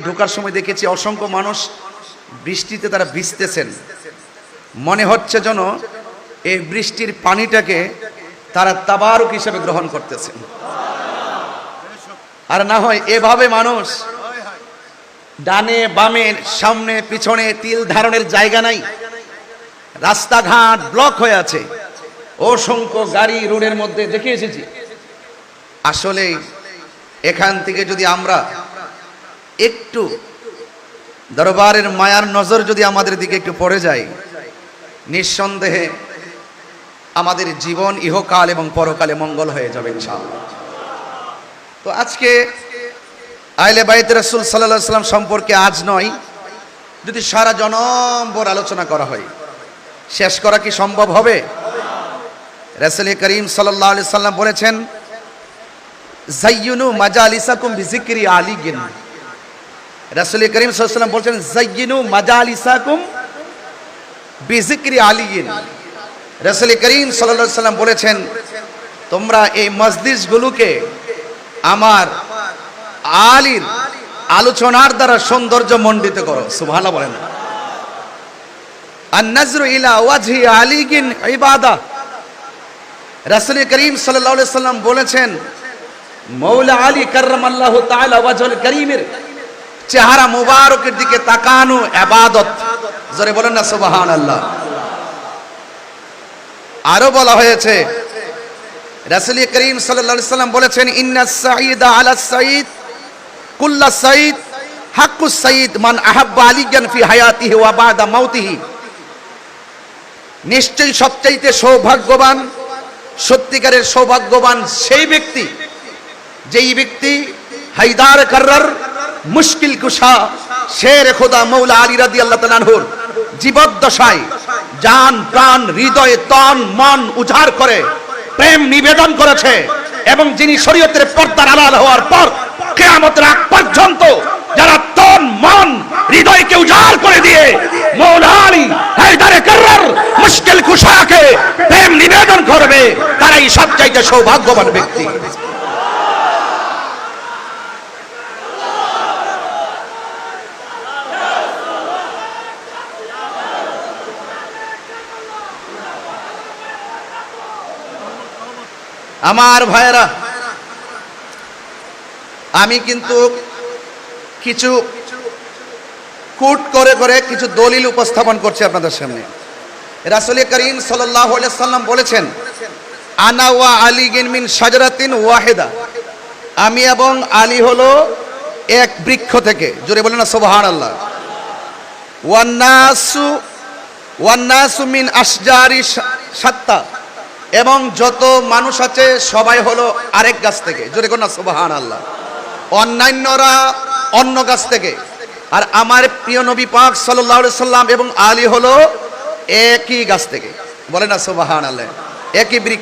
ঢোকার সময় দেখেছি অসংখ্য মানুষ বৃষ্টিতে তারা ভিজতেছেন, মনে হচ্ছে যেন এই বৃষ্টির পানিটাকে তারা তাবারুক হিসেবে গ্রহণ করতেছেন। আর না হয় এভাবে মানুষ ডানে বামে সামনে পিছনে তিল ধারণের জায়গা নাই, রাস্তাঘাট ব্লক হয়ে আছে, অসংখ্য গাড়ি রোডের মধ্যে দেখে এসেছি। আসলে এখান থেকে যদি আমরা একটু দরবারের মায়ার নজর যদি আমাদের দিকে একটু পড়ে যায়, নিঃসন্দেহে আমাদের জীবন ইহকাল এবং পরকালে মঙ্গল হয়ে যাবে ইনশাআল্লাহ। তো আজকে আহলে বাইত রাসূল সাল্লাল্লাহু আলাইহি ওয়াসাল্লাম সম্পর্কে আজ নয়, যদি সারা জনমভর আলোচনা করা হয়, শেষ করা কি সম্ভব হবে? রাসূল করিম সাল্লাল্লাহু আলাইহি ওয়াসাল্লাম বলেছেন, জাইয়িনু মাজালিসাকুম বিযিকরি আলিয়িন। রাসূল করিম সাল্লাল্লাহু আলাইহি ওয়াসাল্লাম বলেছেন, জাইয়িনু মাজালিসাকুম বিযিকরি আলিয়িন। রাসূল করিম সাল্লাল্লাহু আলাইহি ওয়াসাল্লাম বলেছেন, তোমরা এই মসজিদগুলোকে আমার আলীর আলোচনার দ্বারা সৌন্দর্য মণ্ডিত করো। সুবহানাল্লাহ বলেন। আন-নাজরু ইলা ওয়াজহি আলিয়িন ইবাদা। রাসূল করিম সাল্লাল্লাহু আলাইহি ওয়াসাল্লাম বলেছেন, মওলা আলী কাররামাল্লাহু তাআলা ওয়াজহুল করিমের চেহারা মুবারকের দিকে তাকানো ইবাদত। জোরে বলেন না সুবহানাল্লাহ। আরো বলা হয়েছে, রাসূল করিম সাল্লাল্লাহু আলাইহি ওয়াসাল্লাম বলেছেন, ইন্নাস সাঈদা আলাস সাঈদ কুল্লাস সাঈদ হাক্কুস সাঈদ মান আহাব্বা আলিয়ান ফি হায়াতিহি ওয়া বাদা মাউতিহি। নিশ্চয়ই সবচাইতে সৌভাগ্যবান, সত্যিকারের সৌভাগ্যবান সেই ব্যক্তি যেই ব্যক্তি হায়দার কাররার মুশকিল কুশা শের খোদা মওলা আলী রাদিয়াল্লাহু তাআলা আনহুর জীবদ্দশায় জান প্রাণ হৃদয়ে তন মন উজাড় করে প্রেম নিবেদন করেছে, এবং যিনি শরীয়তের পর্দার আড়াল হওয়ার পর কিয়ামতের আগ পর্যন্ত যারা তন মন হৃদয়কে উজাড় করে দিয়ে মওলা আলী হায়দার কাররার মুশকিল কুশাকে প্রেম নিবেদন করবে, তারাই সবচাইতে সৌভাগ্যবান ব্যক্তি। আমার ভাইরা, আমি কিন্তু কিছু কোট করে করে কিছু দলিল উপস্থাপন করছি আপনাদের সামনে। রাসূল করিম সাল্লাল্লাহু আলাইহি ওয়াসাল্লাম বলেছেন, আনা ওয়া আলী মিন শাজারাতিন ওয়াহিদা। আমি এবং আলী হলো এক বৃক্ষ থেকে। জোরে বলেন না সুবহানাল্লাহ। ওয়ান নাসু মিন আশজারি শাত্তা। এবং যত মানুষ আছে সবাই হলো আরেক গাছ থেকে। জোরে বলেন না সুবহানাল্লাহ। অন্যান্যরা অন্য গাছ থেকে, আর আমার প্রিয় নবী পাক সাল্লাল্লাহু আলাইহি সাল্লাম এবং আলী হলো একই গাছ থেকে। বলেন না সুবহানাল্লাহ, একই বৃক্ষ।